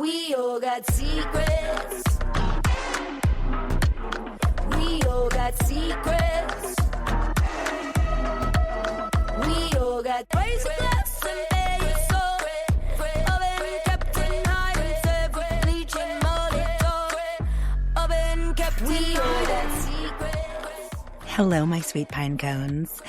We all got secrets. We all got secrets. We all got crazy glass and days so oven kept in hiding, served bleaching Molotov. Oven kept. We all got secrets. Hello, my sweet pine cones.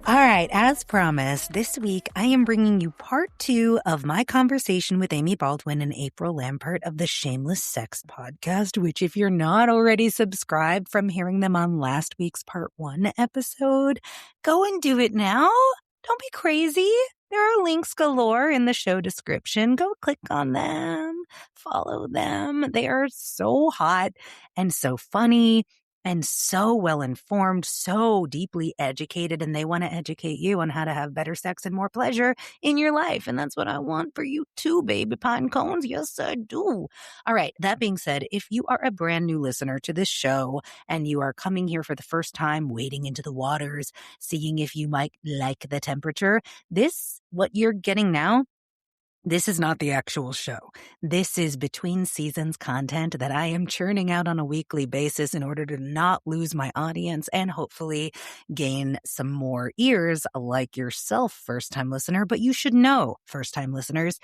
All right, as promised, this week I am bringing you part 2 of my conversation with Amy Baldwin and April Lampert of the Shameless Sex podcast, which if you're not already subscribed from hearing them on last week's part 1 episode, go and do it now. Don't be crazy. There are links galore in the show description. Go click on them, follow them. They are so hot and so funny and so well-informed, so deeply educated, and they want to educate you on how to have better sex and more pleasure in your life. And that's what I want for you too, baby pine cones. Yes, I do. All right, that being said, if you are a brand new listener to this show and you are coming here for the first time, wading into the waters, seeing if you might like the temperature, what you're getting now, this is not the actual show. This is between seasons content that I am churning out on a weekly basis in order to not lose my audience and hopefully gain some more ears like yourself, first-time listener. But you should know, first-time listeners,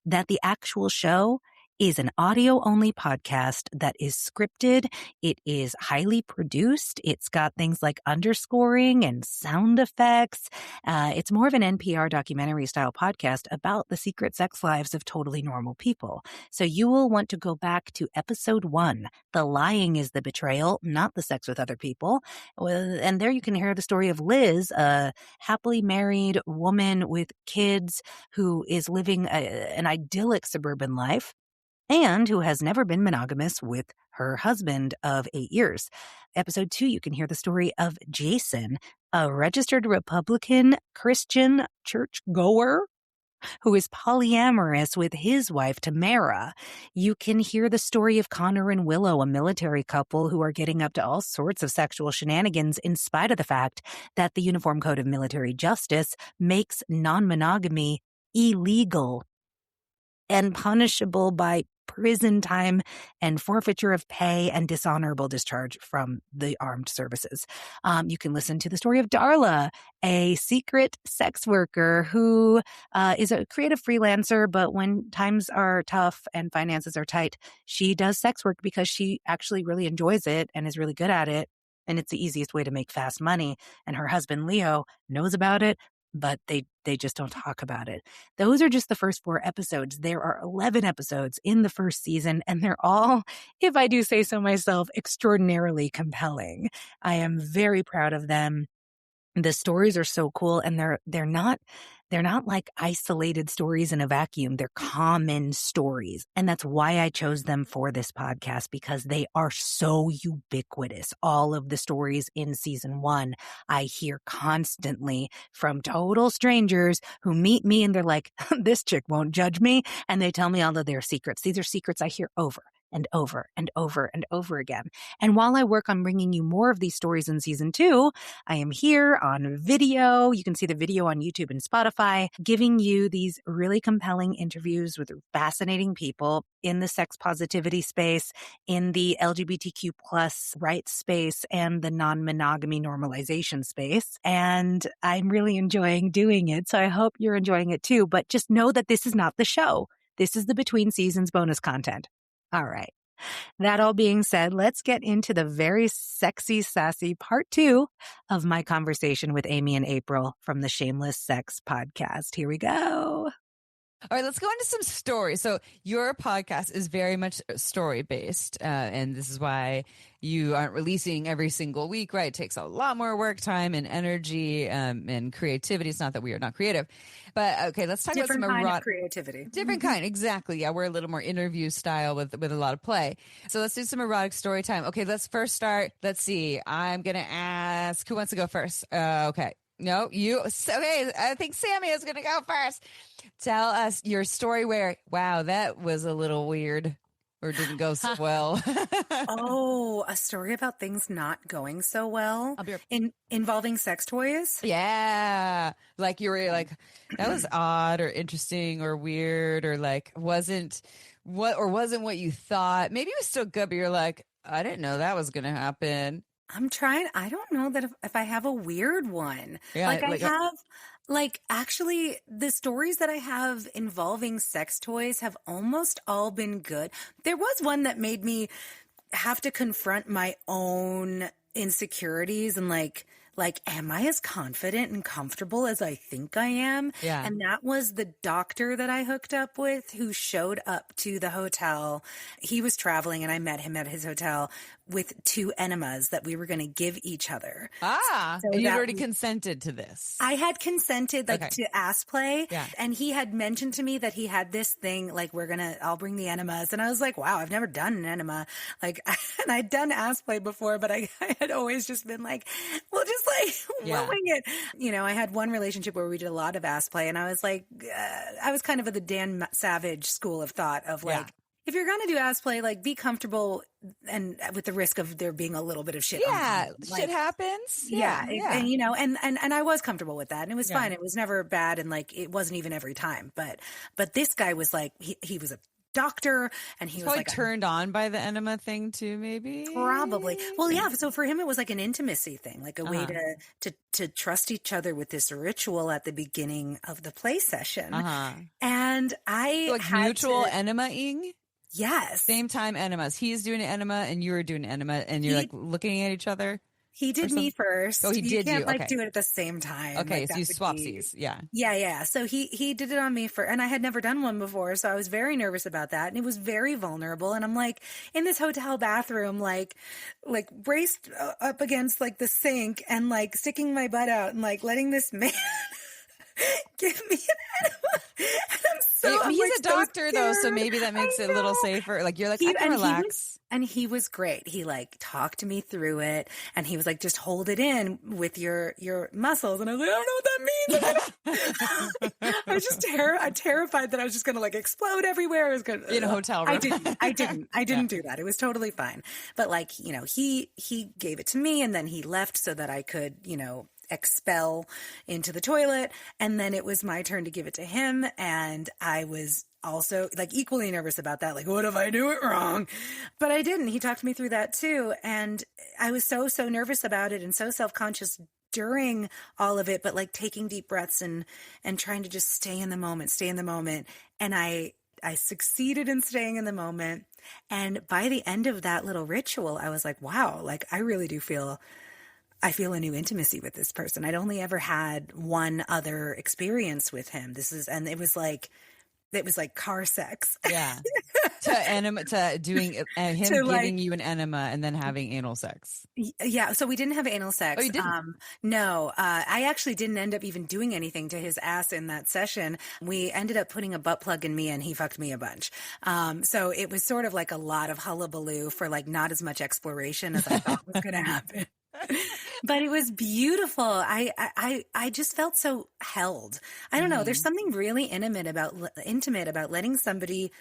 that the actual show is an audio-only podcast that is scripted. It is highly produced. It's got things like underscoring and sound effects. It's more of an NPR documentary-style podcast about the secret sex lives of totally normal people. So you will want to go back to episode 1. The lying is the betrayal, not the sex with other people. And there you can hear the story of Liz, a happily married woman with kids who is living an idyllic suburban life, and who has never been monogamous with her husband of 8 years. Episode 2, you can hear the story of Jason, a registered Republican Christian churchgoer who is polyamorous with his wife, Tamara. You can hear the story of Connor and Willow, a military couple who are getting up to all sorts of sexual shenanigans in spite of the fact that the Uniform Code of Military Justice makes non-monogamy illegal and punishable by prison time and forfeiture of pay and dishonorable discharge from the armed services. You can listen to the story of Darla, a secret sex worker who is a creative freelancer, but when times are tough and finances are tight, she does sex work because she actually really enjoys it and is really good at it. And it's the easiest way to make fast money. And her husband, Leo, knows about it, but they just don't talk about it. Those are just the first 4 episodes. There are 11 episodes in the first season, and they're all, if I do say so myself, extraordinarily compelling. I am very proud of them. The stories are so cool, and they're not like isolated stories in a vacuum. They're common stories. And that's why I chose them for this podcast, because they are so ubiquitous. All of the stories in season 1, I hear constantly from total strangers who meet me and they're like, this chick won't judge me. And they tell me all of their secrets. These are secrets I hear over and over and over and over again. And while I work on bringing you more of these stories in season 2, I am here on video. You can see the video on YouTube and Spotify, giving you these really compelling interviews with fascinating people in the sex positivity space, in the LGBTQ plus rights space, and the non-monogamy normalization space. And I'm really enjoying doing it. So I hope you're enjoying it too. But just know that this is not the show. This is the between seasons bonus content. All right. That all being said, let's get into the very sexy, sassy part 2 of my conversation with Amy and April from the Shameless Sex podcast. Here we go. All right, let's go into some stories. So your podcast is very much story based, and this is why you aren't releasing every single week, right? It takes a lot more work time and energy and creativity. It's not that we are not creative, but okay, let's talk Different about some kind of creativity. Different kind, exactly. Yeah, we're a little more interview style with a lot of play. So let's do some erotic story time. Okay, let's first start. Let's see. I'm gonna ask who wants to go first. Okay. No, you. Okay, I think Samia is going to go first. Tell us your story where, wow, that was a little weird. or didn't go so well? Oh, a story about things not going so well involving sex toys. Yeah. Like you were like, that was odd or interesting or weird or like wasn't what you thought. Maybe it was still good, but you're like, I didn't know that was going to happen. I'm trying. I don't know that if I have a weird one. Yeah, I have, actually, the stories that I have involving sex toys have almost all been good. There was one that made me have to confront my own insecurities and am I as confident and comfortable as I think I am? Yeah. And that was the doctor that I hooked up with who showed up to the hotel. He was traveling and I met him at his hotel with 2 enemas that we were going to give each other. So and you'd already consented to this. I had consented to ass play. Yeah. And he had mentioned to me that he had this thing, I'll bring the enemas. And I was like, wow, I've never done an enema. And I'd done ass play before, but I had always just been like, well, just we'll wing it. I had one relationship where we did a lot of ass play and I was like, I was kind of of the Dan Savage school of thought of if you're going to do ass play, be comfortable and with the risk of there being a little bit of shit. Yeah. Shit happens. Yeah. And I was comfortable with that and it was fine. It was never bad. And it wasn't even every time, but this guy was he was a doctor and he was turned on by the enema thing too, maybe. Probably. Well, yeah. So for him, it was an intimacy thing, a way to trust each other with this ritual at the beginning of the play session. And I had mutual enema-ing. Yes. Same time enemas. He's doing an enema and you were doing an enema and you're looking at each other. He did me first. Oh, he did you. You can't do it at the same time. Okay, so you swapsies. Yeah. Yeah. So he did it on me and I had never done one before, so I was very nervous about that, and it was very vulnerable. And I'm in this hotel bathroom, braced up against the sink, and sticking my butt out, and letting this man give me an enema. He's a doctor though, so maybe that makes it a little safer. You're I can relax. And he was great. He talked me through it, and he was just hold it in with your muscles. And I was I don't know what that means. I was just terrified that I was just going to explode everywhere. I was going in a hotel room. I didn't do that. It was totally fine. But he gave it to me, and then he left so that I could, expel into the toilet. And then it was my turn to give it to him. And I was also equally nervous about that. What if I do it wrong? But I didn't. He talked me through that too. And I was so nervous about it and so self-conscious during all of it, but taking deep breaths and trying to just stay in the moment. And I succeeded in staying in the moment. And by the end of that little ritual, I was wow, I really do feel a new intimacy with this person. I'd only ever had one other experience with him. And it was car sex. Yeah. to doing him giving you an enema and then having anal sex. Yeah. So we didn't have anal sex. Oh, you didn't? No. I actually didn't end up even doing anything to his ass in that session. We ended up putting a butt plug in me and he fucked me a bunch. So it was sort of a lot of hullabaloo for not as much exploration as I thought was going to happen. But it was beautiful. I just felt so held. I don't know. There's something really intimate about letting somebody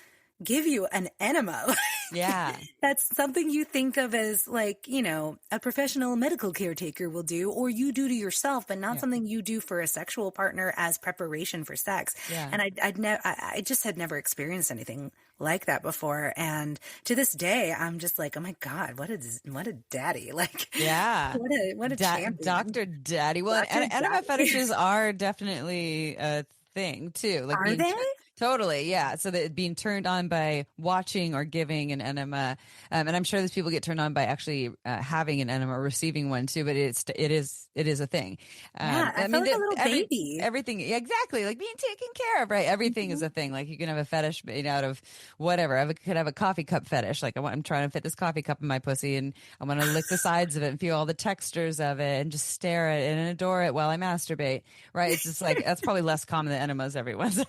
give you an enema. Yeah. That's something you think of as a professional medical caretaker will do, or you do to yourself, but not something you do for a sexual partner as preparation for sex. Yeah. And I just had never experienced anything like that before. And to this day, I'm just oh my God, what a daddy. Yeah. What a champion. Dr. Daddy. Well, enema fetishes are definitely a thing too. Are they? Totally, yeah. So that being turned on by watching or giving an enema, and I'm sure these people get turned on by actually having an enema or receiving one too. But it is a thing. I feel like a little baby. Everything, exactly, being taken care of, right? Everything is a thing. You can have a fetish made out of whatever. I could have a coffee cup fetish. I'm trying to fit this coffee cup in my pussy, and I want to lick the sides of it and feel all the textures of it, and just stare at it and adore it while I masturbate. Right? It's just that's probably less common than enemas, everyone. So.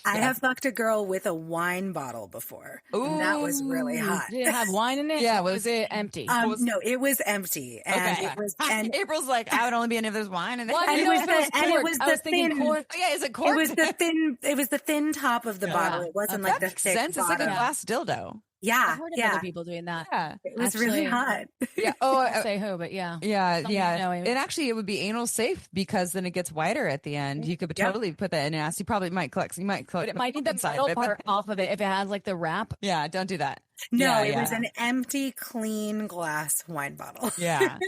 I have fucked a girl with a wine bottle before. Ooh, and that was really hot. Did it have wine in it? Yeah, was it empty? No, it was empty. And okay. It was, and April's I would only be in if there's wine in it. Well, and it was the thin cork. Oh, yeah, is it cork? It was the thin top of the bottle. It wasn't that the makes thick sense. bottom. It's like a glass dildo. Yeah. I've heard of Yeah. other people doing that. Yeah. It was really hot. Yeah. I'll say who, but yeah. Yeah, Someone yeah. knowing. And actually, it would be anal safe because then it gets wider at the end. You could Yep. totally put that in ass. You probably might collect. You might collect. But it might need the inside metal of it, but- part off of it if it has like the wrap. Yeah, don't do that. No, Yeah, it yeah. was an empty, clean glass wine bottle. Yeah.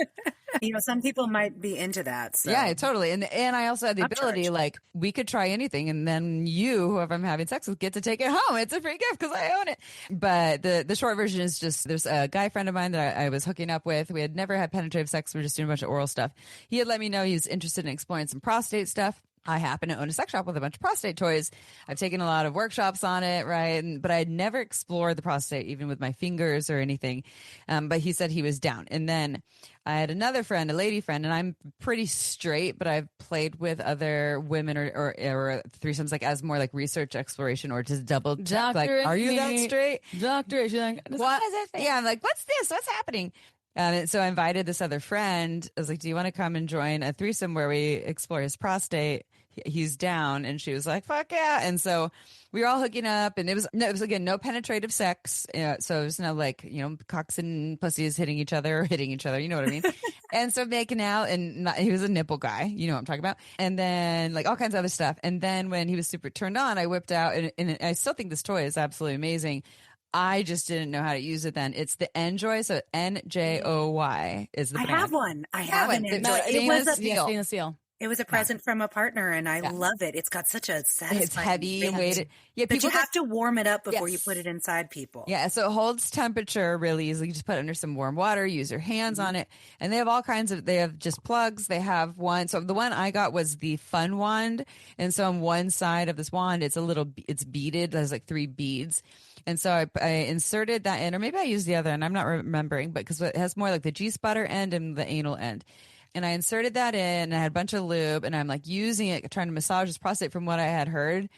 Some people might be into that. So. Yeah, totally. And I also had the I'm ability, charged. like, we could try anything, and then you, whoever I'm having sex with, get to take it home. It's a free gift because I own it. But the short version is just there's a guy friend of mine that I was hooking up with. We had never had penetrative sex. We were just doing a bunch of oral stuff. He had let me know he was interested in exploring some prostate stuff. I happen to own a sex shop with a bunch of prostate toys. I've taken a lot of workshops on it, right? But I had never explored the prostate, even with my fingers or anything. But he said he was down. And then I had another friend, a lady friend, and I'm pretty straight, but I've played with other women or threesomes, like as more like research exploration or just double check. Like, are you that straight? Doctor, she's like, What? Yeah, I'm like, what's this? What's happening? And so I invited this other friend. I was like, do you want to come and join a threesome where we explore his prostate? He's down. And she was like, fuck yeah. And so we were all hooking up, and it was again, no penetrative sex. So it was no like, cocks and pussies hitting each other. You know what I mean? And so making out, and he was a nipple guy. You know what I'm talking about? And then like all kinds of other stuff. And then when he was super turned on, I whipped out, and I still think this toy is absolutely amazing. I just didn't know how to use it then. It's the Enjoyyy, so Njoy is the I brand. have one. I have an one. Enjoy. Stainless steel. It was a present from a partner, and I love it. It's got such a satisfying It's heavy and weighted. Yeah, but you people have to warm it up before you Yes. put it inside people. Yeah, so it holds temperature really easily. You just put it under some warm water, use your hands on it. And they have all kinds of, they have just plugs. They have one. So the one I got was the fun wand. And so on one side of this wand, it's beaded. There's like 3 beads. And so I inserted that in, or maybe I used the other end. I'm not remembering, but because it has more like the G-spotter end and the anal end. And I inserted that in, and I had a bunch of lube, and I'm like using it, trying to massage his prostate from what I had heard.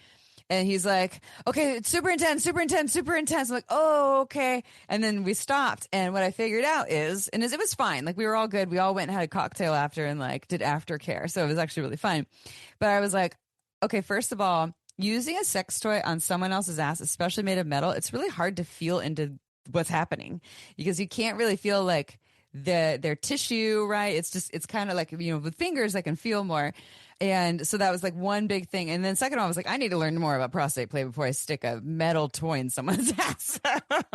And he's like, okay, it's super intense, super intense, super intense. I'm like, oh, okay. And then we stopped. And what I figured out is it was fine. Like we were all good. We all went and had a cocktail after and like did aftercare. So it was actually really fun. But I was like, okay, first of all, using a sex toy on someone else's ass, especially made of metal, it's really hard to feel into what's happening because you can't really feel like their tissue, right? It's kind of like, with fingers I can feel more. And so that was like one big thing. And then second of all, I was like, I need to learn more about prostate play before I stick a metal toy in someone's ass.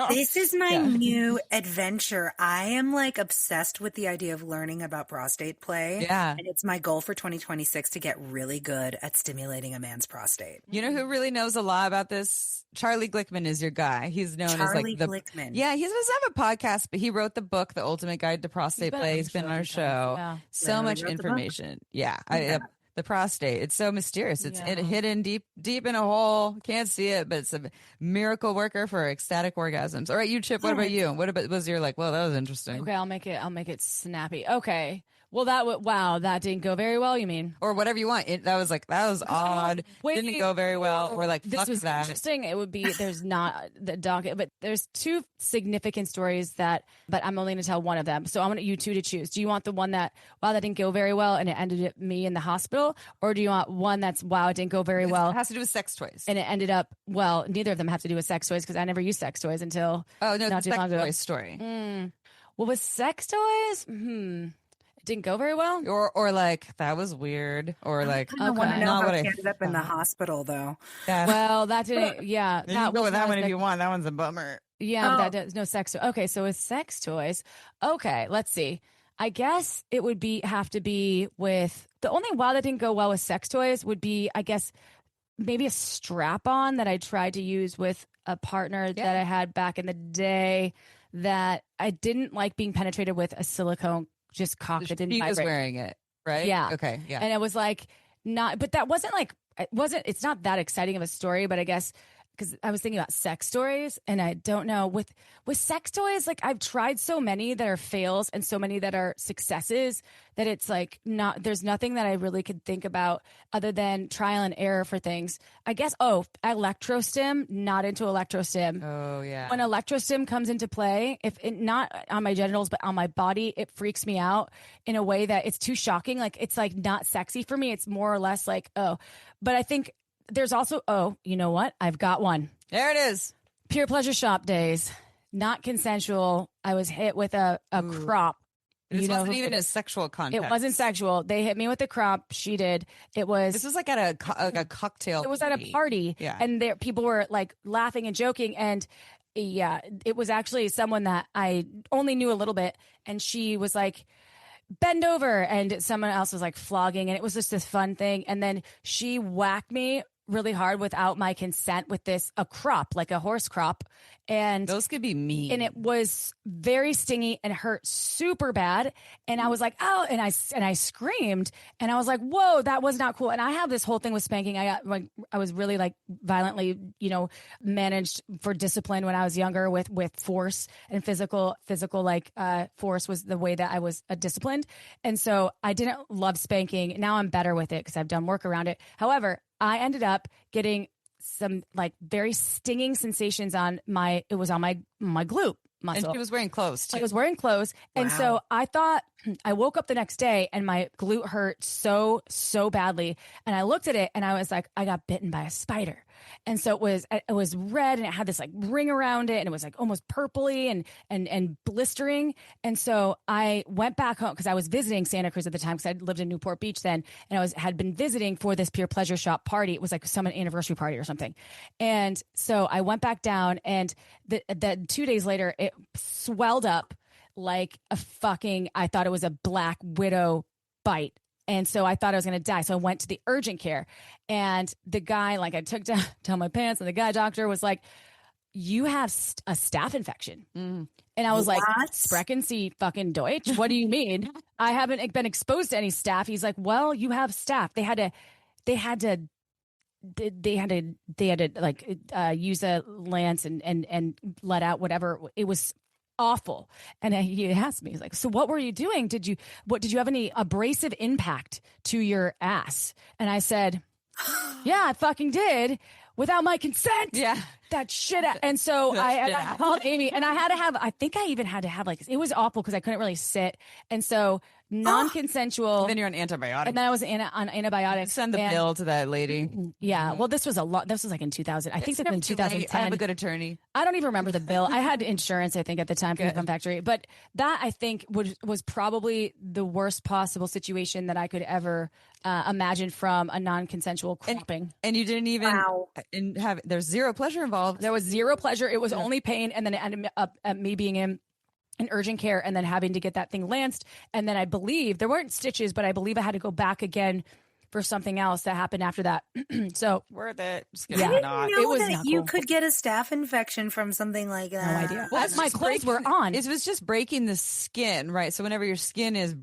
This is my new adventure. I am like obsessed with the idea of learning about prostate play. Yeah. And it's my goal for 2026 to get really good at stimulating a man's prostate. You know who really knows a lot about this? Charlie Glickman is your guy. He's known Charlie as like Glickman. Yeah, he doesn't have a podcast, but he wrote the book, The Ultimate Guide to Prostate Play. He's been on our show. Yeah. So Literally much wrote the book. information. Yeah. Yeah. The prostate. It's so mysterious. It's Yeah. hidden deep in a hole. Can't see it, but it's a miracle worker for ecstatic orgasms. All right, you, Chip, what about you? What about was your like, well, that was interesting. Okay, I'll make it snappy. Okay. Well, that didn't go very well, you mean? Or whatever you want. That was odd. Wait. Didn't go very well. Or like, This fuck was that. interesting. It would be, there's not the docket, but there's 2 significant stories but I'm only going to tell one of them. So I want you 2 to choose. Do you want the one that didn't go very well and it ended up me in the hospital? Or do you want one that's, it didn't go very well It has to do with sex toys. and it ended up, neither of them have to do with sex toys because I never used sex toys until Oh, no, not it's too a long sex ago. toy story. Well, with sex toys, it didn't go very well. Or like, that was weird. Or like, I want to know not how what she I ended up in the hospital, though. yeah. Well, that didn't, yeah. You can go with that one if was you want. That one's a bummer. Yeah, but that does no sex. Okay, so with sex toys, okay, let's see. I guess it would have to be with the only that didn't go well with sex toys would be, I guess, maybe a strap on that I tried to use with a partner that I had back in the day that I didn't like being penetrated with a silicone just cock that didn't He vibrate. was wearing it, right? Yeah. Okay. Yeah. And it was like but that wasn't like it's not that exciting of a story, but I guess because I was thinking about sex stories and I don't know with sex toys, like I've tried so many that are fails and so many that are successes that it's like there's nothing that I really could think about other than trial and error for things. I guess, electrostim, not into electrostim. Oh, yeah. When electrostim comes into play, if it, not on my genitals, but on my body, it freaks me out in a way that it's too shocking. Like it's like not sexy for me. It's more or less like, but I think there's also, you know what? I've got one. There it is. Pure Pleasure Shop days. not consensual. I was hit with a crop. This wasn't who even did a it. sexual context. It wasn't sexual. They hit me with a crop. She did. It was. This was like at a cocktail. It was at a party, Yeah. and there people were like laughing and joking, and yeah, it was actually someone that I only knew a little bit, and she was like, bend over, and someone else was like flogging, and it was just this fun thing, and then she whacked me really hard without my consent with a crop, like a horse crop, and Those could be mean. and it was very stingy and hurt super bad. And I was like, oh, and I screamed, and I was like, whoa, that was not cool. And I have this whole thing with spanking. I was really like violently, managed for discipline when I was younger with force and physical like force was the way that I was disciplined. And so I didn't love spanking. Now I'm better with it because I've done work around it. However, I ended up getting some like very stinging sensations on my glute muscle. And she was wearing clothes too. I was wearing clothes. And so I thought, I woke up the next day and my glute hurt so badly. And I looked at it and I was like, I got bitten by a spider. And so it was red and it had this like ring around it and it was like almost purpley and blistering. And so I went back home because I was visiting Santa Cruz at the time because I lived in Newport Beach then. And I had been visiting for this Pure Pleasure Shop party. It was like some anniversary party or something. And so I went back down and the 2 days later, it swelled up like I thought it was a black widow bite. And so I thought I was going to die. So I went to the urgent care and the guy, like I took down my pants and the guy doctor was like, you have a staph infection. And I was like, sprechen Sie fucking Deutsch? What do you mean? I haven't been exposed to any staph. He's like, well, you have staph. They had to like use a lance and let out whatever. It was awful. And he asked me, he's like, so what were you doing? Did you have any abrasive impact to your ass? And I said, yeah, I fucking did without my consent. Yeah. That shit. And so I called Amy and I think I even had to have like, it was awful because I couldn't really sit. And so non-consensual. Then you're on antibiotics. And then I was on antibiotics. Send the bill to that lady. Yeah. Well, this was like in 2000. I think it's in 2010. I have a good attorney. I don't even remember the bill. I had insurance, I think, at the time from the Fun Factory. But that, I think, was probably the worst possible situation that I could ever imagine from a non-consensual cropping. And you didn't even there's zero pleasure involved. There was zero pleasure. It was only pain. And then it ended up at me being in urgent care and then having to get that thing lanced. And then I believe there weren't stitches, but I believe I had to go back again for something else that happened after that. So worth it. Just I didn't know it was that not you cool. could get a staph infection from something like that. No idea. Well, My clothes were on. It was just breaking the skin, right? So whenever your skin is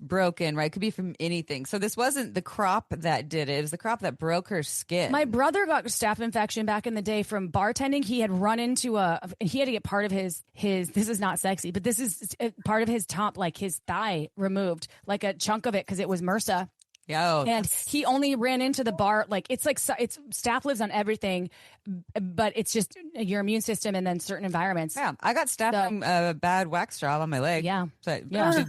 broken, right, it could be from anything. So this wasn't the crop that did it. It was the crop that broke her skin. My brother got staph infection back in the day from bartending. He had run into he had to get part of his, this is not sexy, but this is part of his top, like his thigh removed, like a chunk of it because it was MRSA. And he only ran into the bar. Like it's staph lives on everything, but it's just your immune system and then certain environments. Yeah, I got staph from a bad wax job on my leg. Yeah. So,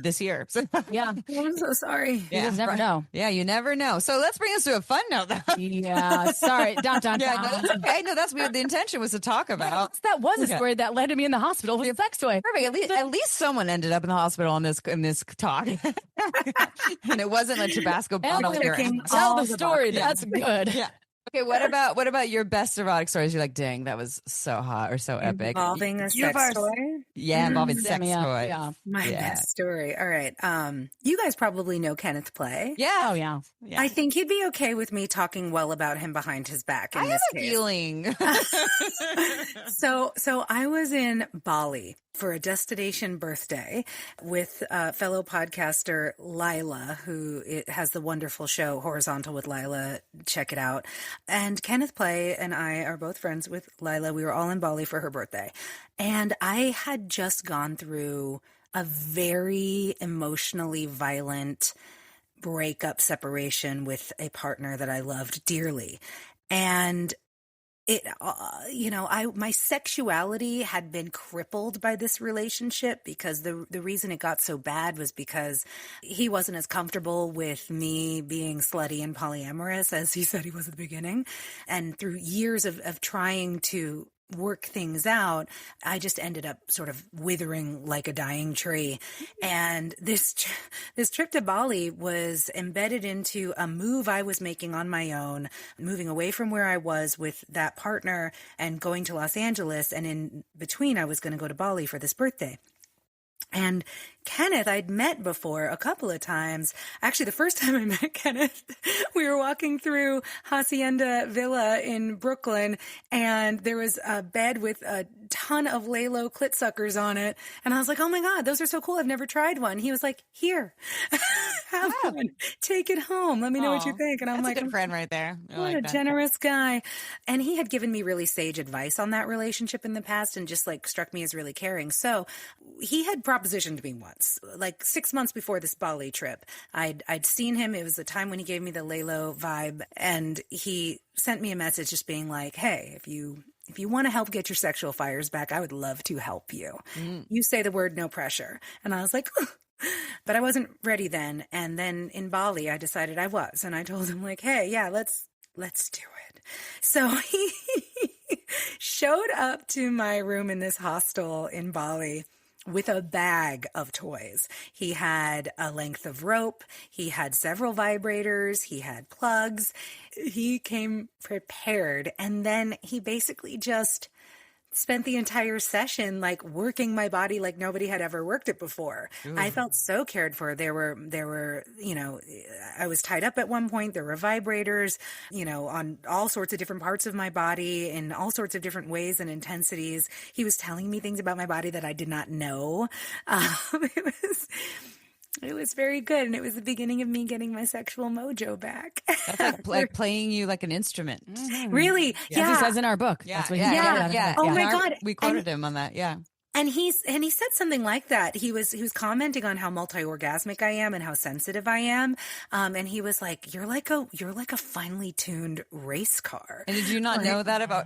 this year. Yeah. I'm so sorry. You just never know. Yeah, you never know. So let's bring us to a fun note. Yeah. Sorry. Dun, dun, Yeah, dun. no, that's okay. No, that's weird. The intention was to talk about. That was a story that led to me in the hospital with a sex toy. Perfect. At least someone ended up in the hospital in this talk, and it wasn't a Tabasco bomb. Tell the story. That's good. Yeah. Okay. What about your best erotic stories? You're like, dang, that was so hot or so epic. Involving a sex toy? Yeah, involving sex Samia, toy. yeah. My best story. All right. You guys probably know Kenneth Play. Yeah. Oh, yeah. I think he'd be okay with me talking well about him behind his back in I this have a case. feeling. So I was in Bali for a destination birthday with fellow podcaster Lila, who has the wonderful show Horizontal with Lila. Check it out. And Kenneth Play and I are both friends with Lila. We were all in Bali for her birthday. And I had just gone through a very emotionally violent breakup separation with a partner that I loved dearly. And it, my sexuality had been crippled by this relationship because the reason it got so bad was because he wasn't as comfortable with me being slutty and polyamorous as he said he was at the beginning. And through years of trying to work things out, I just ended up sort of withering like a dying tree. And this trip to Bali was embedded into a move I was making on my own, moving away from where I was with that partner and going to Los Angeles. And in between, I was going to go to Bali for this birthday. And Kenneth, I'd met before a couple of times. Actually, the first time I met Kenneth, we were walking through Hacienda Villa in Brooklyn, and there was a bed with a ton of Lalo clit suckers on it. And I was like, oh my God, those are so cool. I've never tried one. He was like, here, have one. Take it home. Let me know what you think. And I'm That's like, a good friend right there. What a generous guy. And he had given me really sage advice on that relationship in the past and just like struck me as really caring. So he had propositioned me once, like 6 months before this Bali trip. I'd seen him. It was the time when he gave me the Lalo vibe, and he sent me a message just being like, hey, if you want to help get your sexual fires back, I would love to help you. You say the word, no pressure. And I was like, but I wasn't ready then. And then in Bali, I decided I was. And I told him like, hey, yeah, let's do it. So he showed up to my room in this hostel in Bali with a bag of toys. He had a length of rope. He had several vibrators. He had plugs. He came prepared. And then he basically just spent the entire session like working my body like nobody had ever worked it before. Ooh. I felt so cared for. There were, I was tied up at one point. There were vibrators, on all sorts of different parts of my body in all sorts of different ways and intensities. He was telling me things about my body that I did not know. It was very good, and it was the beginning of me getting my sexual mojo back. That's like playing you like an instrument. Mm-hmm. Really? Yeah. As he says in our book. Yeah. That's what Yeah. Oh my God. We quoted him on that. Yeah. And he said something like that. He was commenting on how multi-orgasmic I am and how sensitive I am. And he was like, you're like a finely tuned race car. And did you not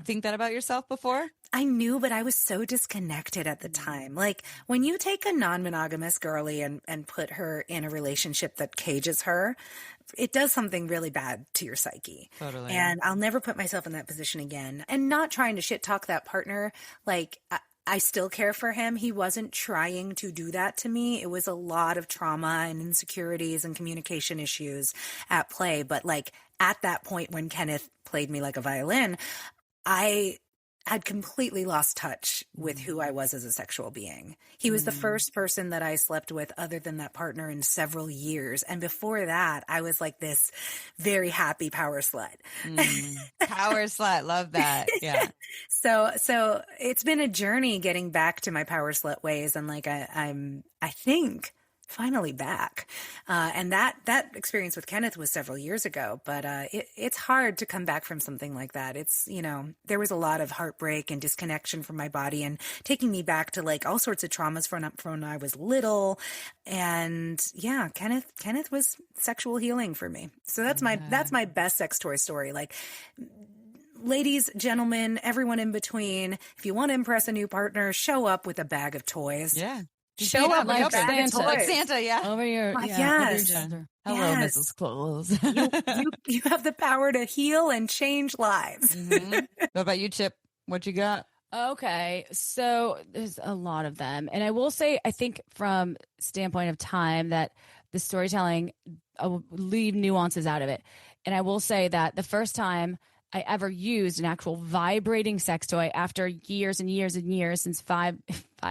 think that about yourself before? I knew, but I was so disconnected at the time. Like when you take a non-monogamous girly and put her in a relationship that cages her, it does something really bad to your psyche. Totally. And I'll never put myself in that position again. And not trying to shit talk that partner. Like I still care for him. He wasn't trying to do that to me. It was a lot of trauma and insecurities and communication issues at play. But like at that point when Kenneth played me like a violin, I had completely lost touch with who I was as a sexual being. He was the first person that I slept with other than that partner in several years. And before that, I was like this very happy power slut. Power slut. Love that. Yeah. So it's been a journey getting back to my power slut ways. And like, I think finally back. And that experience with Kenneth was several years ago, but it's hard to come back from something like that. It's, there was a lot of heartbreak and disconnection from my body and taking me back to like all sorts of traumas from when I was little. And yeah, Kenneth was sexual healing for me. So that's my best sex toy story. Like, ladies, gentlemen, everyone in between, if you want to impress a new partner, show up with a bag of toys. Yeah. Show up like Santa. Like Santa, yeah. Over your, yes. Over your Hello, Yes. Mrs. Claus. you have the power to heal and change lives. What about you, Chip? What you got? Okay, so there's a lot of them. And I will say, I think from standpoint of time that the storytelling, I will leave nuances out of it. And I will say that the first time I ever used an actual vibrating sex toy after years and years and years, since 5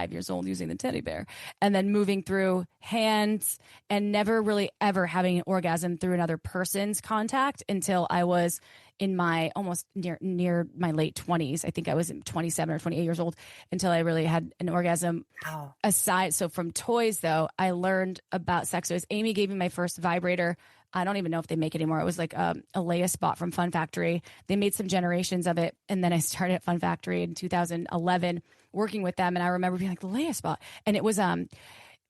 years old, using the teddy bear, and then moving through hands and never really ever having an orgasm through another person's contact until I was in my almost near my late 20s. I think I was 27 or 28 years old until I really had an orgasm. Wow. Aside, so from toys though, I learned about sex toys. Amy gave me my first vibrator. I don't even know if they make it anymore. It was like a Leia Spot from Fun Factory. They made some generations of it. And then I started at Fun Factory in 2011 working with them. And I remember being like, the Leia Spot. And it was,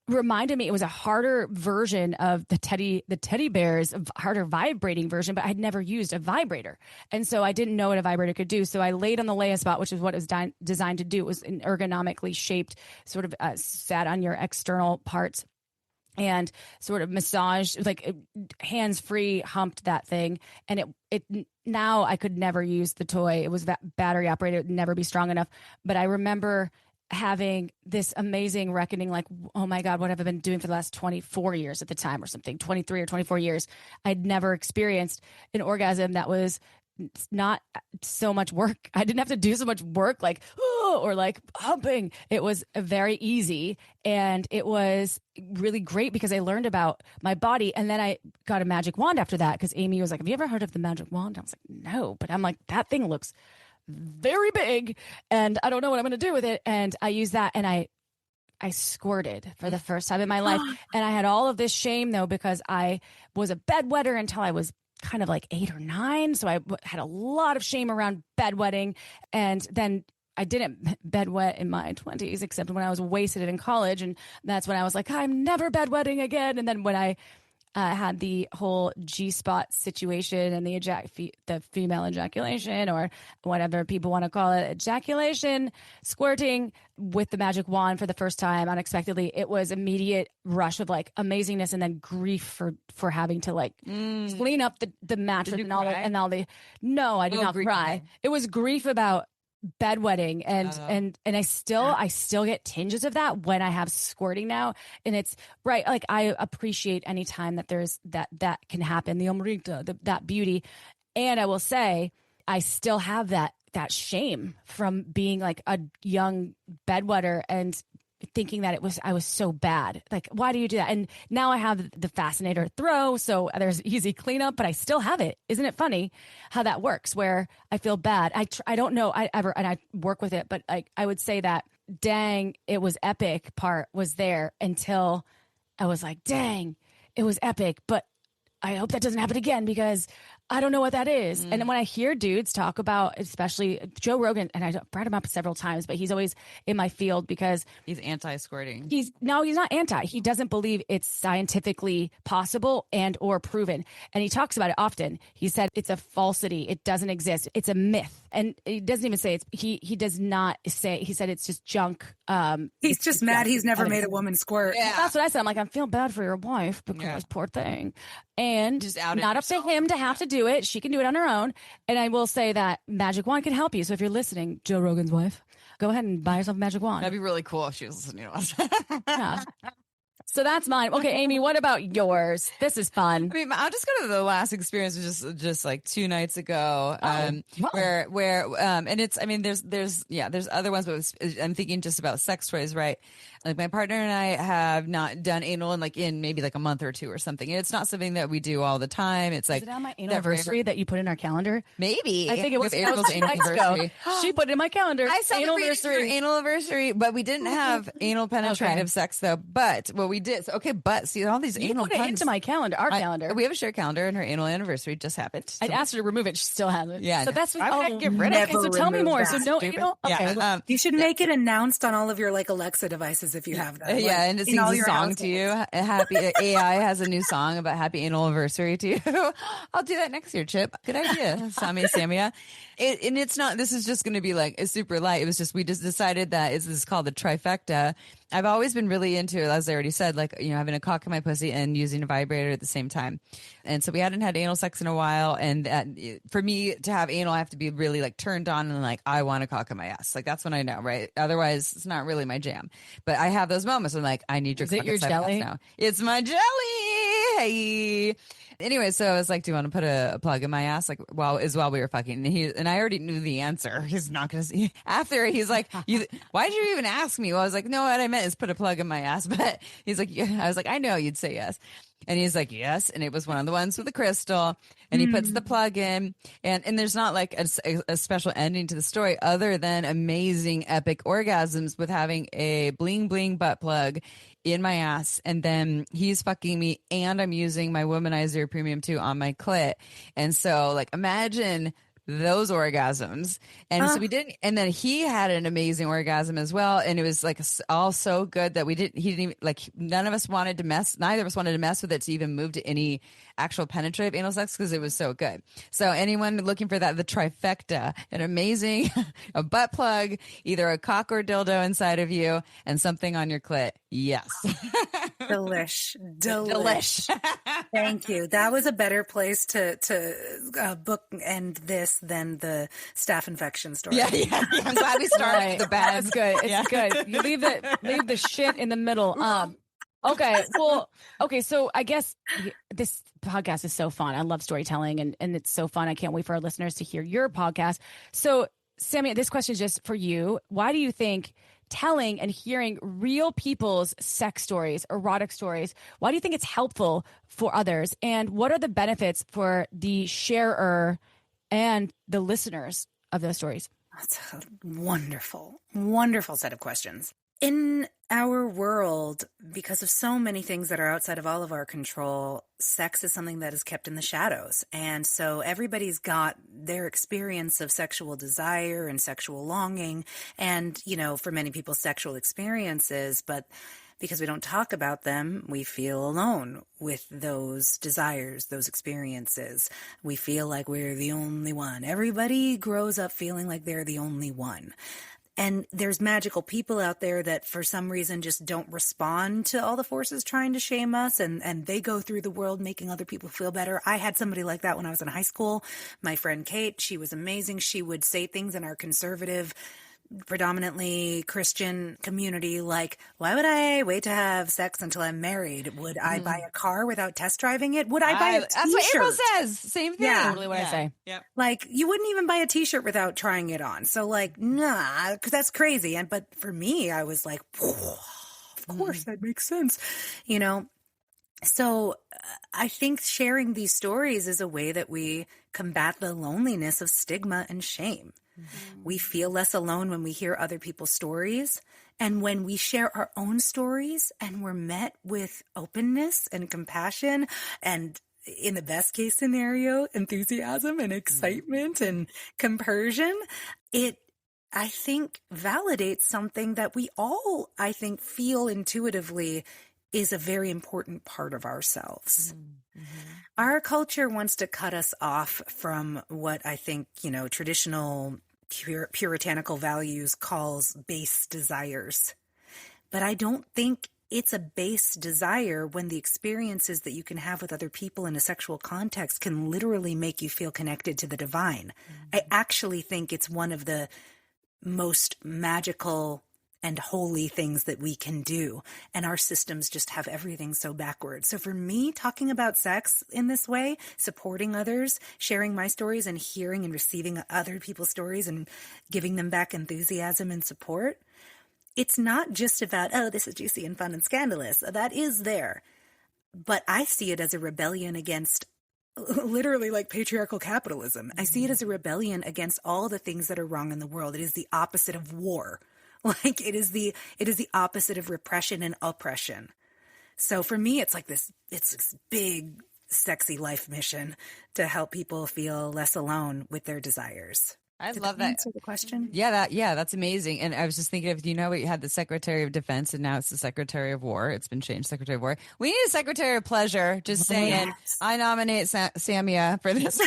reminded me, it was a harder version of the teddy bears, harder vibrating version, but I'd never used a vibrator. And so I didn't know what a vibrator could do. So I laid on the Leia Spot, which is what it was designed to do. It was an ergonomically shaped, sort of sat on your external parts. and sort of massaged, like hands free, humped that thing. And it now I could never use the toy. It was battery operated. It would never be strong enough. But I remember having this amazing reckoning, like, oh my God, what have I been doing for the last 24 years at the time or something, 23 or 24 years. I'd never experienced an orgasm that was not so much work. I didn't have to do so much work, like, or like humping. It was very easy. And it was really great because I learned about my body. And then I got a magic wand after that because Amy was like, have you ever heard of the magic wand? I was like, no, but I'm like, that thing looks very big and I don't know what I'm going to do with it. And I used that and I squirted for the first time in my life. And I had all of this shame though, because I was a bedwetter until I was kind of like 8 or 9. So I had a lot of shame around bedwetting. And then I didn't bedwet in my 20s, except when I was wasted in college. And that's when I was like, I'm never bedwetting again. And then when I had the whole G-spot situation and the female ejaculation, or whatever people want to call it, ejaculation, squirting with the magic wand for the first time unexpectedly, it was immediate rush of like amazingness and then grief for having to like clean up the mattress and all the. No, I did not cry. It was grief about bedwetting and I still get tinges of that when I have squirting now, and it's right, like I appreciate any time that there's that can happen, the omrita, that beauty. And I will say I still have that shame from being like a young bedwetter and thinking that I was so bad. Like, why do you do that? And now I have the fascinator throw, so there's easy cleanup, but I still have it. Isn't it funny how that works? Where I feel bad. I don't know. I work with it, but like I would say that dang, it was epic part was there until I was like, dang, it was epic, but I hope that doesn't happen again because I don't know what that is. And then when I hear dudes talk about, especially Joe Rogan, and I brought him up several times, but he's always in my field because he's anti-squirting. He's not anti. He doesn't believe it's scientifically possible and or proven. And he talks about it often. He said it's a falsity. It doesn't exist. It's a myth. And he doesn't even say he does not say, he said it's just junk. He's just mad he's never made a woman squirt. Yeah. That's what I said. I'm like, I feel bad for your wife because poor thing. And just out not up to him to have to do it. She can do it on her own. And I will say that magic wand can help you. So if you're listening, Joe Rogan's wife, go ahead and buy yourself a magic wand. That'd be really cool if she was listening to us. Yeah. So that's mine. Okay, Amy, what about yours? This is fun. I mean, I'll just go to the last experience, just like 2 nights ago, where and it's, I mean, there's other ones, but I'm thinking just about sex toys, right? Like my partner and I have not done anal in maybe like a month or 2 or something. And it's not something that we do all the time. It's like, is it on my anniversary that you put in our calendar? Maybe. I think it was April's anal anniversary. She put it in my calendar. I celebrated your anal anniversary, but we didn't have anal penetrative sex though. But what we did, but see all these anal put it into my calendar, our calendar. We have a shared calendar, and her anal anniversary just happened. So. I'd asked her to remove it. She still hasn't. Yeah. So that's get rid of it. So tell me more. That. So no anal. Okay. Yeah. You should make it announced on all of your like Alexa devices if you have that. Yeah, and it sings a song to you. Happy AI has a new song about happy anal anniversary to you. I'll do that next year, Chip. Good idea, Samia. And it's not. This is just going to be like a super light. It was just we just decided that this is called the trifecta. I've always been really into, as I already said, like, you know, having a cock in my pussy and using a vibrator at the same time. And so we hadn't had anal sex in a while. And for me to have anal, I have to be really like turned on and like, I want a cock in my ass. Like, that's when I know, right? Otherwise, it's not really my jam. But I have those moments. I'm like, I need your cock inside my ass now. It's my jelly. Hey. Anyway, so I was like, do you want to put a plug in my ass? Like, while we were fucking. And I already knew the answer. He's not going to see. After, he's like, why did you even ask me? Well, I was like, no, what I meant is put a plug in my ass. But he's like, yeah. I was like, I know you'd say yes. And he's like, yes. And it was one of the ones with the crystal. And he puts the plug in. And there's not like a special ending to the story other than amazing, epic orgasms with having a bling bling butt plug in my ass. And then he's fucking me and I'm using my Womanizer Premium 2 on my clit. And so like, imagine those orgasms. And so we didn't, and then he had an amazing orgasm as well. And it was like all so good that he didn't even like, neither of us wanted to mess with it to even move to any actual penetrative anal sex because it was so good. So anyone looking for that, the trifecta, an amazing, a butt plug, either a cock or dildo inside of you and something on your clit. Yes. Delish. Thank you. That was a better place to bookend this than the staph infection story. Yeah. I'm glad we started the bad. That's good. It's good. You leave the shit in the middle. Okay. Well, okay. So I guess this podcast is so fun. I love storytelling and it's so fun. I can't wait for our listeners to hear your podcast. So Samia, this question is just for you. Why do you think telling and hearing real people's sex stories, erotic stories, why do you think it's helpful for others? And what are the benefits for the sharer and the listeners of those stories? That's a wonderful, wonderful set of questions. In our world, because of so many things that are outside of all of our control, sex is something that is kept in the shadows. And so everybody's got their experience of sexual desire and sexual longing and, for many people, sexual experiences. But because we don't talk about them, we feel alone with those desires, those experiences. We feel like we're the only one. Everybody grows up feeling like they're the only one. And there's magical people out there that for some reason just don't respond to all the forces trying to shame us, and they go through the world making other people feel better. I had somebody like that when I was in high school. My friend Kate, she was amazing. She would say things in our conservative, predominantly Christian community like, why would I wait to have sex until I'm married? Would I buy a car without test driving it? Would I buy a t-shirt? That's what April says. Same thing. Yeah. Totally what I say. Yep. Like, you wouldn't even buy a t-shirt without trying it on. So like, nah, because that's crazy. But for me, I was like, of course that makes sense. So I think sharing these stories is a way that we combat the loneliness of stigma and shame. We feel less alone when we hear other people's stories. And when we share our own stories and we're met with openness and compassion and, in the best case scenario, enthusiasm and excitement and compersion, it, I think, validates something that we all, I think, feel intuitively is a very important part of ourselves. Our culture wants to cut us off from what I think, traditional puritanical values calls base desires. But I don't think it's a base desire when the experiences that you can have with other people in a sexual context can literally make you feel connected to the divine. I actually think it's one of the most magical and holy things that we can do. And our systems just have everything so backwards. So for me, talking about sex in this way, supporting others, sharing my stories and hearing and receiving other people's stories and giving them back enthusiasm and support, it's not just about, oh, this is juicy and fun and scandalous. That is there. But I see it as a rebellion against literally like patriarchal capitalism. I see it as a rebellion against all the things that are wrong in the world. It is the opposite of war. Like it is the opposite of repression and oppression. So for me, it's this big, sexy life mission to help people feel less alone with their desires. I love that. Answer the question. Yeah, that's amazing. And I was just thinking of, what you had the Secretary of Defense and now it's the Secretary of War. It's been changed, Secretary of War. We need a Secretary of Pleasure. Just saying, yes. I nominate Samia for this.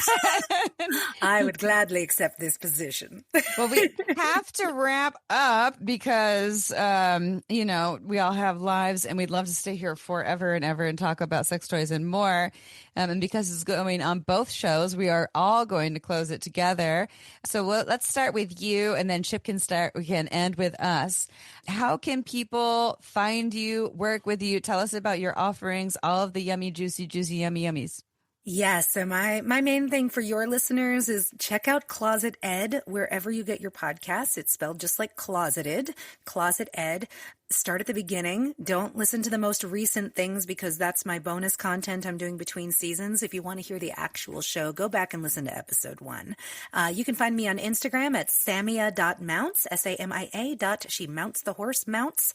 I would gladly accept this position. Well, we have to wrap up because, we all have lives and we'd love to stay here forever and ever and talk about sex toys and more. And because it's going on both shows, we are all going to close it together. So let's start with you, and then Chip we can end with us. How can people find you, work with you? Tell us about your offerings, all of the yummy, juicy, yummy yummies. Yes. So my main thing for your listeners is check out ClosetEd wherever you get your podcasts. It's spelled just like ClosetEd, ClosetEd. Start at the beginning. Don't listen to the most recent things because that's my bonus content I'm doing between seasons. If you want to hear the actual show, go back and listen to episode 1. You can find me on Instagram at samia.mounts, Samia. She mounts the horse, mounts.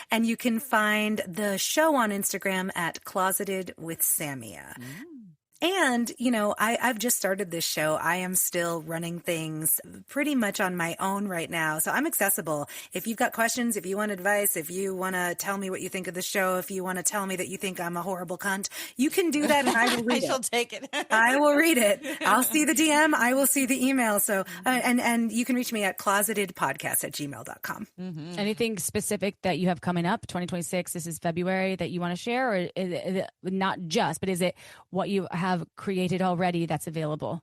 And you can find the show on Instagram at Closeted with Samia. And, you know, I've just started this show. I am still running things pretty much on my own right now. So I'm accessible. If you've got questions, if you want advice, if you want to tell me what you think of the show, if you want to tell me that you think I'm a horrible cunt, you can do that and I will read it. I shall take it. I will read it. I'll see the DM. I will see the email. So, and you can reach me at closetedpodcast@gmail.com. Mm-hmm. Anything specific that you have coming up, 2026, this is February, that you want to share? Or is it not just, but is it what you have created already that's available?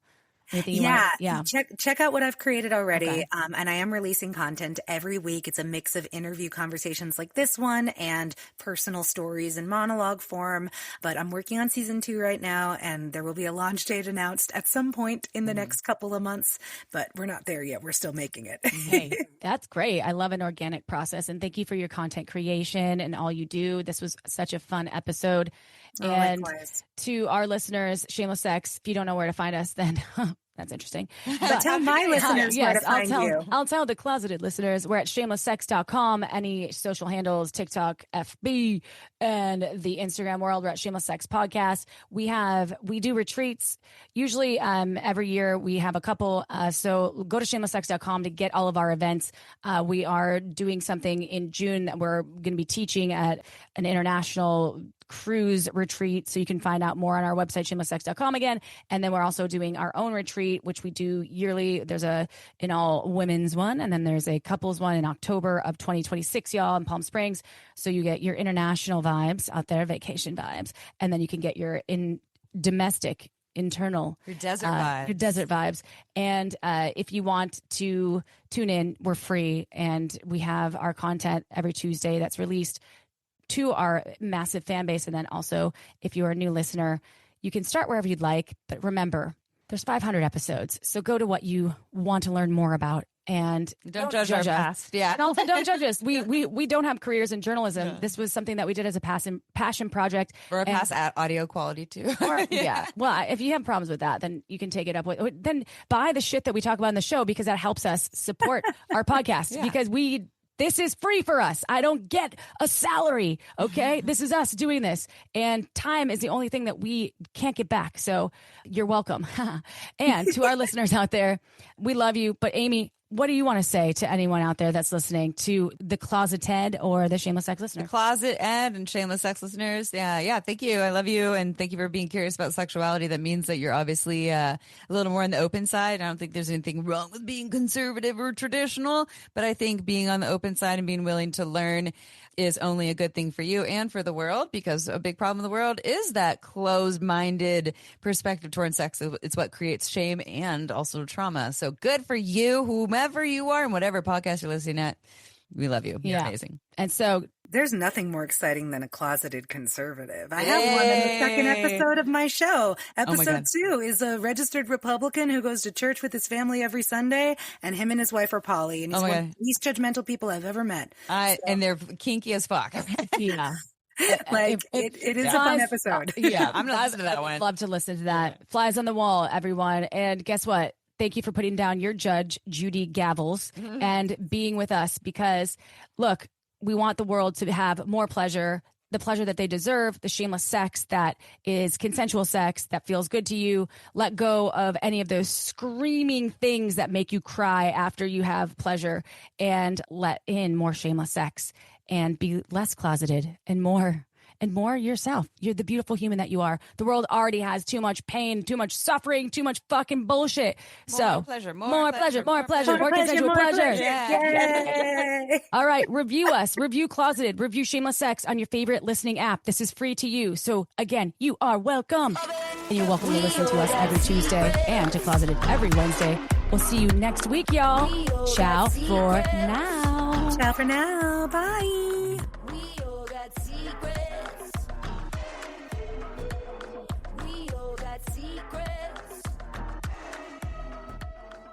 Check out what I've created already. Okay. And I am releasing content every week. It's a mix of interview conversations like this one and personal stories in monologue form. But I'm working on season 2 right now, and there will be a launch date announced at some point in the next couple of months. But we're not there yet. We're still making it. Hey, that's great. I love an organic process. And thank you for your content creation and all you do. This was such a fun episode. And likewise. To our listeners, Shameless Sex, if you don't know where to find us, then that's interesting. But tell my listeners where to find you. I'll tell the closeted listeners. We're at shamelesssex.com. Any social handles, TikTok, FB, and the Instagram world. We're at Shameless Sex Podcast. We do retreats. Usually every year we have a couple. So go to shamelesssex.com to get all of our events. We are doing something in June that we're going to be teaching at an international cruise retreat. So you can find out more on our website, shamelesssex.com again. And then we're also doing our own retreat, which we do yearly. There's an all women's one, and then there's a couples one in October of 2026, y'all, in Palm Springs. So you get your international vibes out there, vacation vibes. And then you can get your domestic, internal, your desert vibes. And if you want to tune in, we're free. And we have our content every Tuesday that's released to our massive fan base. And then also, if you're a new listener, you can start wherever you'd like. But remember, there's 500 episodes. So go to what you want to learn more about. And don't judge our past. Yeah. And also don't judge us. We don't have careers in journalism. Yeah. This was something that we did as a passion project. Or a pass at audio quality too. Yeah. Well, if you have problems with that, then you can take it up with, then buy the shit that we talk about in the show, because that helps us support our podcast. Yeah. Because this is free for us. I don't get a salary, okay? This is us doing this. And time is the only thing that we can't get back. So you're welcome. And to our listeners out there, we love you. But Amy, what do you want to say to anyone out there that's listening, to the ClosetEd or the Shameless Sex listener? The ClosetEd and Shameless Sex listeners. Yeah. Thank you. I love you. And thank you for being curious about sexuality. That means that you're obviously a little more on the open side. I don't think there's anything wrong with being conservative or traditional, but I think being on the open side and being willing to learn is only a good thing for you and for the world, because a big problem in the world is that closed-minded perspective towards sex. It's what creates shame and also trauma. So good for you, whomever you are, and whatever podcast you're listening at. We love you. You're amazing. And so there's nothing more exciting than a closeted conservative. I have one in the second episode of my show. Episode 2 is a registered Republican who goes to church with his family every Sunday, and him and his wife are poly, and he's one of the least judgmental people I've ever met. And they're kinky as fuck. Yeah. It is a fun episode. Yeah. I'm not listening to that one. I'd love to listen to that. Flies on the wall, everyone. And guess what? Thank you for putting down your judge, Judy Gavels, and being with us, because, look, we want the world to have more pleasure, the pleasure that they deserve, the shameless sex that is consensual sex that feels good to you. Let go of any of those screaming things that make you cry after you have pleasure, and let in more shameless sex, and be less closeted and more yourself. You're the beautiful human that you are. The world already has too much pain, too much suffering, too much fucking bullshit. More pleasure, more consensual pleasure. Yay. All right, review us, review ClosetEd, review Shameless Sex on your favorite listening app. This is free to you. So again, you are welcome. And you're welcome to listen to us every Tuesday and to ClosetEd every Wednesday. We'll see you next week, y'all. Ciao for now. Ciao for now. Bye.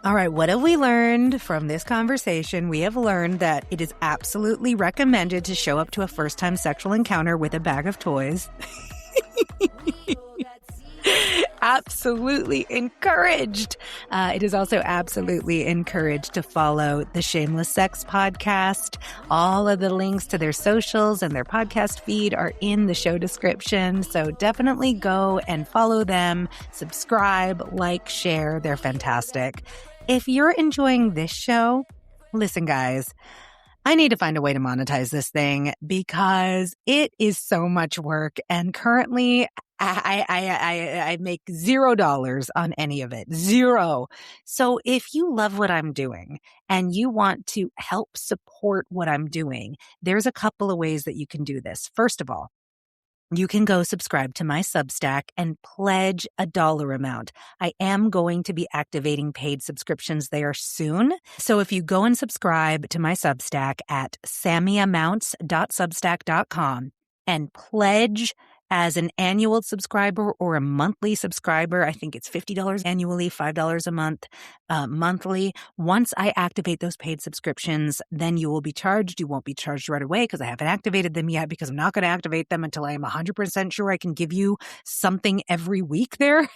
All right, what have we learned from this conversation? We have learned that it is absolutely recommended to show up to a first-time sexual encounter with a bag of toys. absolutely encouraged. It is also absolutely encouraged to follow the Shameless Sex podcast. All of the links to their socials and their podcast feed are in the show description. So definitely go and follow them, subscribe, like, share. They're fantastic. If you're enjoying this show, listen, guys, I need to find a way to monetize this thing because it is so much work. And currently I make $0 on any of it. Zero. So if you love what I'm doing and you want to help support what I'm doing, there's a couple of ways that you can do this. First of all, you can go subscribe to my Substack and pledge a dollar amount. I am going to be activating paid subscriptions there soon. So if you go and subscribe to my Substack at samiamounts.substack.com and pledge as an annual subscriber or a monthly subscriber, I think it's $50 annually, $5 a month, monthly. Once I activate those paid subscriptions, then you will be charged. You won't be charged right away because I haven't activated them yet because I'm not going to activate them until I am 100% sure I can give you something every week there.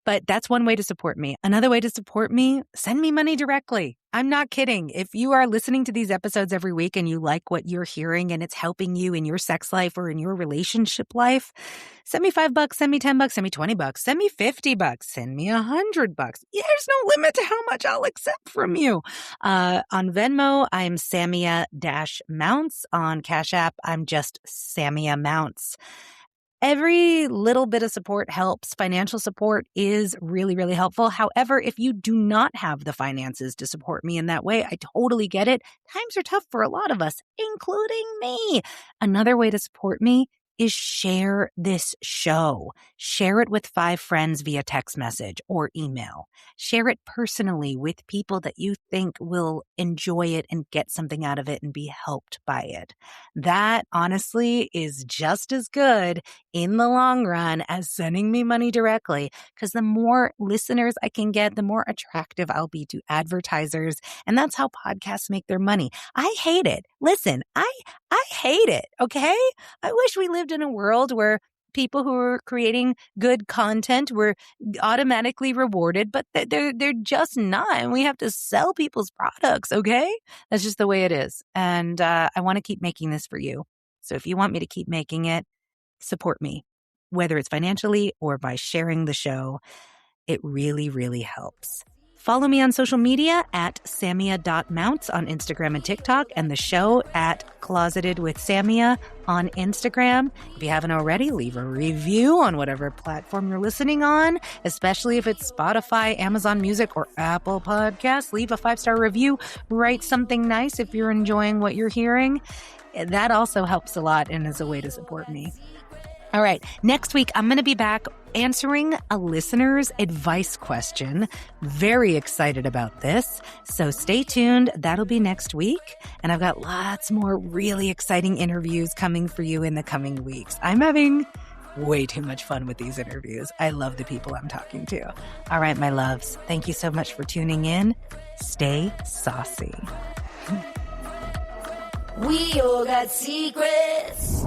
But that's one way to support me. Another way to support me, send me money directly. I'm not kidding. If you are listening to these episodes every week and you like what you're hearing and it's helping you in your sex life or in your relationship life, send me $5, send me $10, send me $20, send me $50, send me $100. There's no limit to how much I'll accept from you. On Venmo, I'm Samia-Mounts. On Cash App, I'm just Samia Mounts. Every little bit of support helps. Financial support is really, really helpful. However, if you do not have the finances to support me in that way, I totally get it. Times are tough for a lot of us, including me. Another way to support me is share this show. Share it with 5 friends via text message or email. Share it personally with people that you think will enjoy it and get something out of it and be helped by it. That honestly is just as good in the long run as sending me money directly, because the more listeners I can get, the more attractive I'll be to advertisers. And that's how podcasts make their money. I hate it. Listen, I hate it. Okay. I wish we lived in a world where people who are creating good content were automatically rewarded, but they're just not. And we have to sell people's products. Okay. That's just the way it is. And I want to keep making this for you. So if you want me to keep making it, support me, whether it's financially or by sharing the show. It really, really helps. Follow me on social media at samia.mounts on Instagram and TikTok, and the show at ClosetEd with Samia on Instagram. If you haven't already, leave a review on whatever platform you're listening on, especially if it's Spotify, Amazon Music, or Apple Podcasts. Leave a 5-star review. Write something nice if you're enjoying what you're hearing. That also helps a lot and is a way to support me. All right. Next week, I'm going to be back answering a listener's advice question. Very excited about this. So stay tuned. That'll be next week. And I've got lots more really exciting interviews coming for you in the coming weeks. I'm having way too much fun with these interviews. I love the people I'm talking to. All right, my loves. Thank you so much for tuning in. Stay saucy. We all got secrets.